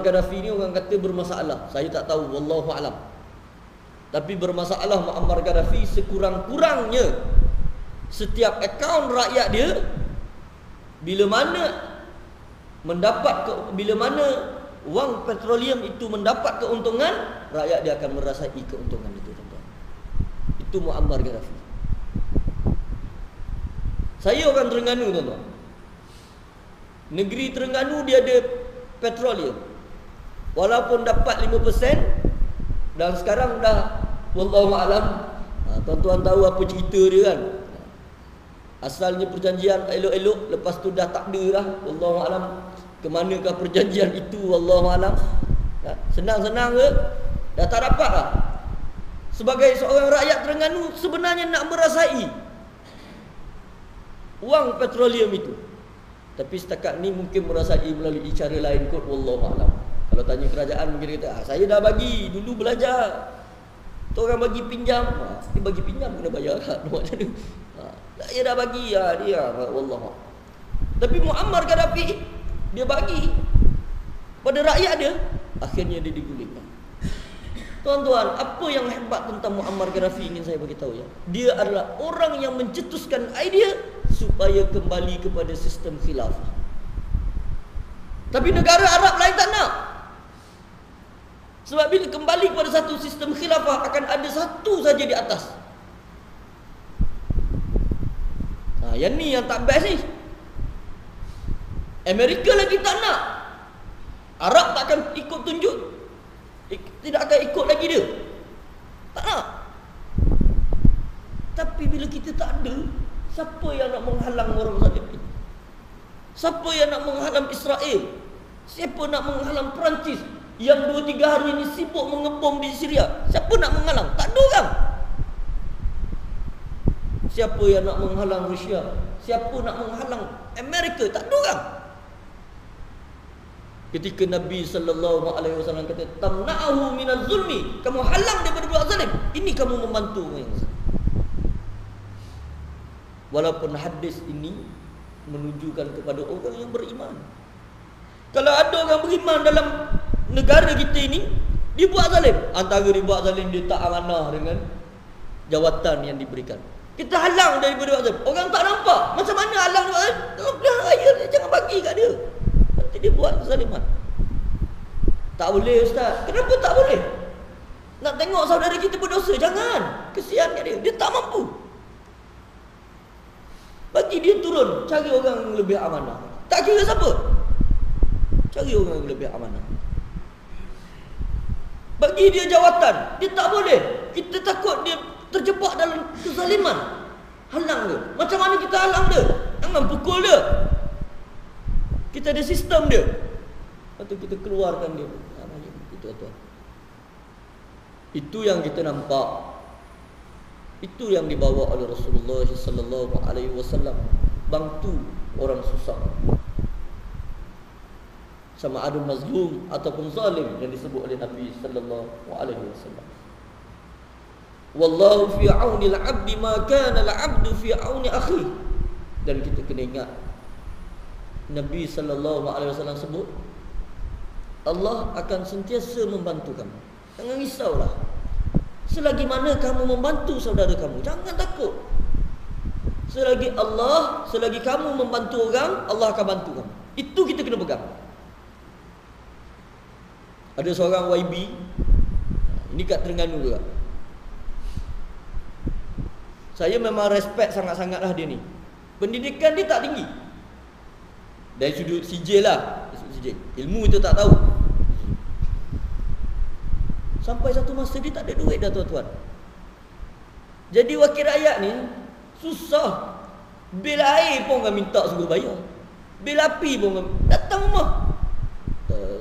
Gaddafi ni orang kata bermasalah. Saya tak tahu, wallahu alam. Tapi bermasalah Muammar Gaddafi, sekurang-kurangnya setiap akaun rakyat dia, bila mana wang petroleum itu mendapat keuntungan, rakyat dia akan merasai keuntungan itu, tuan-tuan. Itu Muammar Gaddafi. Saya orang Terengganu, tuan-tuan. Negeri Terengganu dia ada petroleum. Walaupun dapat 5%, dan sekarang dah wallahu alam, tuan-tuan tahu apa cerita dia kan. Asalnya perjanjian elok-elok, lepas tu dah tak ada dah, wallahu alam. Ke manakah perjanjian itu, wallahu alam. Senang-senang ke? Dah tak dapat lah. Sebagai seorang rakyat Terengganu, sebenarnya nak merasai wang petroleum itu. Tapi setakat ni mungkin merasai melalui cara lain kot, wallahu alam. Kalau tanya kerajaan mungkin dia kata, saya dah bagi, dulu belajar. Tu orang bagi pinjam, dia bagi pinjam kena bayar lah. Saya dah bagi, dia, wallahu alam. Tapi Muammar Gaddafi, dia bagi pada rakyat dia, akhirnya dia digulingkan. Tuan-tuan, apa yang hebat tentang Muammar Gaddafi ingin saya bagi tahu ya. Dia adalah orang yang mencetuskan idea supaya kembali kepada sistem khilafah. Tapi negara Arab lain tak nak. Sebab bila kembali kepada satu sistem khilafah, akan ada satu saja di atas. Yang ni yang tak best ni. Amerika lagi tak nak. Arab tak akan ikut tunjuk, tidak akan ikut lagi dia. Tak nak. Tapi bila kita tak ada, siapa yang nak menghalang orang zalim ini? Siapa yang nak menghalang Israel? Siapa nak menghalang Perancis yang 2-3 hari ini sibuk mengebom di Syria? Siapa nak menghalang? Tak ada orang. Siapa yang nak menghalang Rusia? Siapa nak menghalang Amerika? Tak ada orang. Ketika Nabi sallallahu alaihi wasallam kata, tamna'ahu minaz zulmi, kamu halang daripada buat zalim, ini kamu membantu yang zalim. Walaupun hadis ini menunjukkan kepada orang yang beriman. Kalau ada orang beriman dalam negara kita ini, dia buat zalim, antara dia buat zalim, dia tak amanah dengan jawatan yang diberikan, kita halang daripada buat zalim. Orang tak nampak, macam mana halang buat zalim? Pilihan raya dia, jangan bagi kat dia, nanti dia buat kezaliman. Tak boleh ustaz. Kenapa tak boleh? Nak tengok saudara kita berdosa, jangan. Kesian kat dia, dia tak mampu. Bagi dia turun, cari orang yang lebih amanah. Tak kira siapa, cari orang yang lebih amanah. Bagi dia jawatan, dia tak boleh. Kita takut dia terjebak dalam kezaliman, halang dia. Macam mana kita halang dia? Jangan pukul dia. Kita ada sistem dia, lepas tu kita keluarkan dia. Tuan-tuan, itu yang kita nampak. Itu yang dibawa oleh Rasulullah sallallahu alaihi wasallam. bantu orang susah, sama ada mazlum ataupun zalim yang disebut oleh Nabi sallallahu alaihi wasallam. Wallahu fi auni al-'abdi ma kana al-'abdu fi auni akhi. Dan kita kena ingat Nabi sallallahu alaihi wasallam sebut Allah akan sentiasa membantu kamu. Jangan risaulah. Selagi mana kamu membantu saudara kamu, jangan takut. Selagi kamu membantu orang, Allah akan bantu kamu. Itu kita kena pegang. Ada seorang YB, ini kat Terengganu juga. Saya memang respect sangat-sangatlah dia ni. Pendidikan dia tak tinggi. Dari sudut CJ lah, ilmu itu tak tahu. Sampai satu masa dia tak ada duit dah tuan-tuan. Jadi wakil rakyat ni susah. Bil air pun orang minta suruh bayar. Bil api pun orang datang rumah.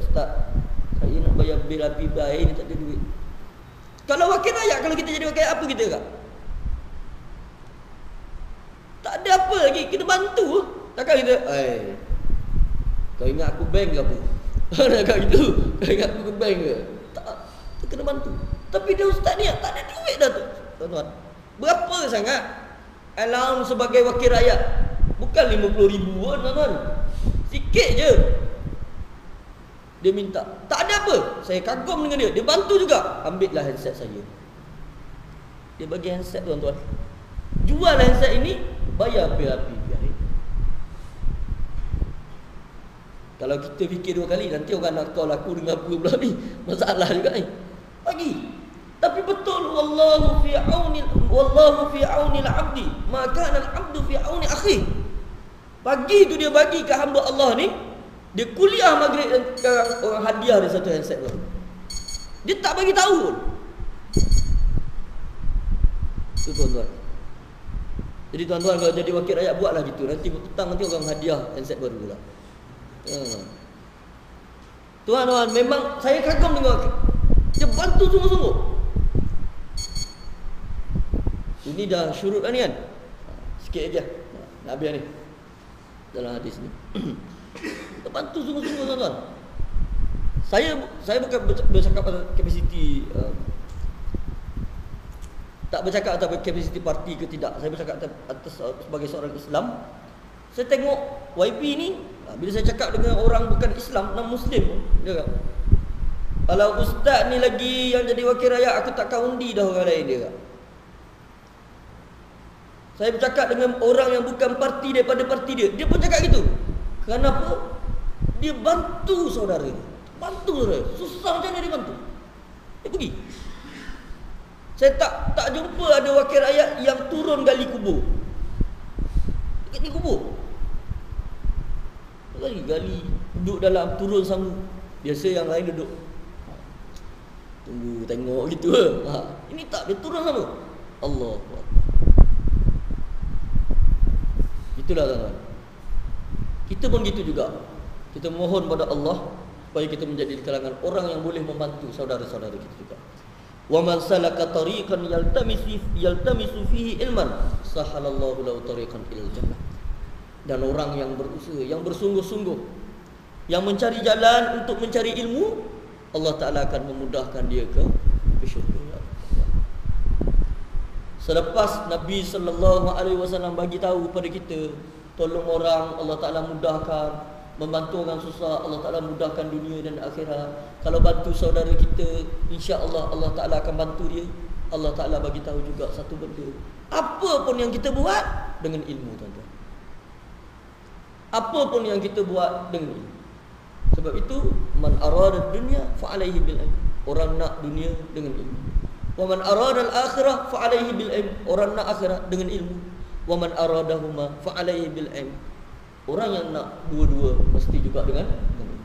Ustaz, saya nak bayar bil api, bil air ni tak ada duit. Kalau wakil rakyat, kalau kita jadi wakil rakyat, apa kita kak? Tak ada apa lagi, kita bantu. Takkan kita kau ingat aku bank ke apa? Takkan gitu. Kau ingat aku ke bank ke? Tak, kita kena bantu. Tapi dia ustaz ni tak ada duit dah tu, tuan-tuan. Berapa sangat allowance sebagai wakil rakyat? Bukan 50,000 pun, tuan-tuan. Sikit je dia minta. Tak ada apa. Saya kagum dengan dia. Dia bantu juga. Ambillah handset saya. Dia bagi handset, tuan-tuan. Jual handset ini, bayar bil api, bil air. Kalau kita fikir dua kali, nanti orang nak call aku dengan apa pula ni, masalah juga ni. Bagi. Tapi betul, wallahu fi auni al-'abdi ma kana al-'abdu fi auni akhi. Pagi tu dia bagi ke hamba Allah ni, dia kuliah maghrib dan orang hadiah dia satu handset tu. Dia tak bagi tahu pun. Tu tuan-tuan. Jadi tuan-tuan kalau jadi wakil rakyat, buatlah gitu. Nanti petang nanti orang hadiah handset baru pula. Tuan-tuan, memang saya kagum dengan wakil. Dia bantu sungguh-sungguh. Ini dah syurut ni kan. Sikit aja. Nak habis ni. Dalam hadis ni. Dia bantu sungguh-sungguh, tuan-tuan. Saya bukan bercakap pasal kapasiti, tak bercakap atas kapasiti parti ke tidak. Saya bercakap atas sebagai seorang Islam. Saya tengok YB ni, bila saya cakap dengan orang bukan Islam, non-Muslim, dia kata, kalau ustaz ni lagi yang jadi wakil rakyat, aku takkan undi dah orang lain, dia kata. Saya bercakap dengan orang yang bukan parti daripada parti dia, dia pun cakap gitu. Kenapa? Dia bantu saudara dia. Bantu saudara. Susah macam mana dia bantu? Dia pergi. Saya tak jumpa ada wakil rakyat yang turun gali kubur. Dekat ni kubur. Gali, duduk dalam, turun sanggup. Biasa yang lain duduk tunggu tengok gitu. Ini tak, dia turun sanggup. Allah. Itulah tuan-tuan. Kita pun gitu juga. Kita mohon pada Allah supaya kita menjadi di kalangan orang yang boleh membantu saudara-saudara kita juga. Wa man salaka tariqan yaltamisu fihi ilman sahalallahu lahu tariqan ilal jannah. Dan orang yang berusaha, yang bersungguh-sungguh, yang mencari jalan untuk mencari ilmu, Allah Ta'ala akan memudahkan dia ke syurga. Selepas Nabi SAW bagi tahu kepada kita, tolong orang, Allah Ta'ala mudahkan. Membantu orang susah, Allah Ta'ala mudahkan dunia dan akhirat. Kalau bantu saudara kita, insya-Allah Allah Ta'ala akan bantu dia. Allah Ta'ala bagi tahu juga satu benda, apa pun yang kita buat dengan ilmu, tuan-tuan. Apa pun yang kita buat dengan ilmu. Sebab itu, man arada dunya fa alaihi bil ilm. Orang nak dunia dengan ilmu. Wa man arada al-akhirah fa alaihi bil ilm. Orang nak akhirat dengan ilmu. Wa man aradahuma fa alaihi bil ilm. Orang yang nak dua-dua mesti juga dengan ilmu.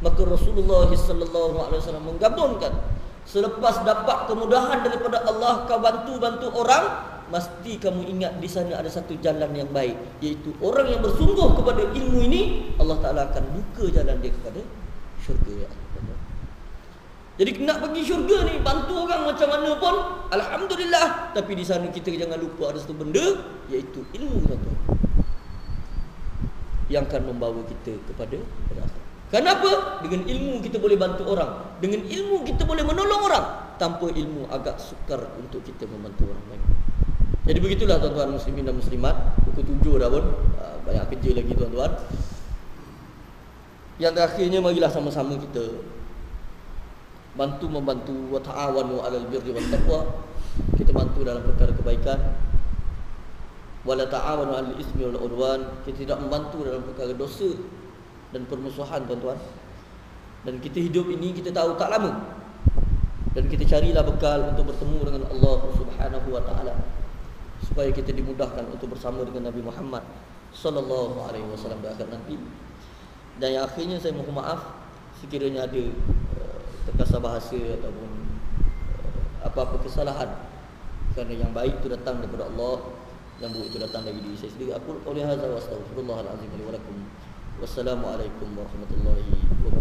Maka Rasulullah SAW menggabungkan, selepas dapat kemudahan daripada Allah, kau bantu orang, mesti kamu ingat di sana ada satu jalan yang baik, iaitu orang yang bersungguh kepada ilmu ini, Allah Ta'ala akan buka jalan dia kepada syurga. Jadi nak pergi syurga ni, bantu orang macam mana pun, alhamdulillah. Tapi di sana kita jangan lupa ada satu benda, iaitu ilmu, tuan-tuan. yang akan membawa kita kepada akhirat. Kenapa? Dengan ilmu kita boleh bantu orang. Dengan ilmu kita boleh menolong orang. Tanpa ilmu agak sukar untuk kita membantu orang lain. Jadi begitulah tuan-tuan muslimin dan muslimat. Pukul 7 dah pun. Banyak kerja lagi tuan-tuan. Yang terakhirnya, marilah sama-sama kita membantu wa ta'awanu 'alal birri wat taqwa. Kita bantu dalam perkara kebaikan. Wala ta'awanu 'alal ismi wal 'udwan. Kita tidak membantu dalam perkara dosa dan permusuhan tuan-tuan. Dan kita hidup ini kita tahu tak lama. Dan kita carilah bekal untuk bertemu dengan Allah Subhanahu wa taala supaya kita dimudahkan untuk bersama dengan Nabi Muhammad sallallahu alaihi wasallam di akhir nanti. Dan yang akhirnya saya mohon maaf sekiranya ada terkasar bahasa ataupun apa-apa kesalahan, kerana yang baik itu datang daripada Allah, yang buruk itu datang dari diri saya sendiri. Aku qouli hadza wa astaghfirullahal azim li wa lakum. Wassalamualaikum warahmatullahi wabarakatuh.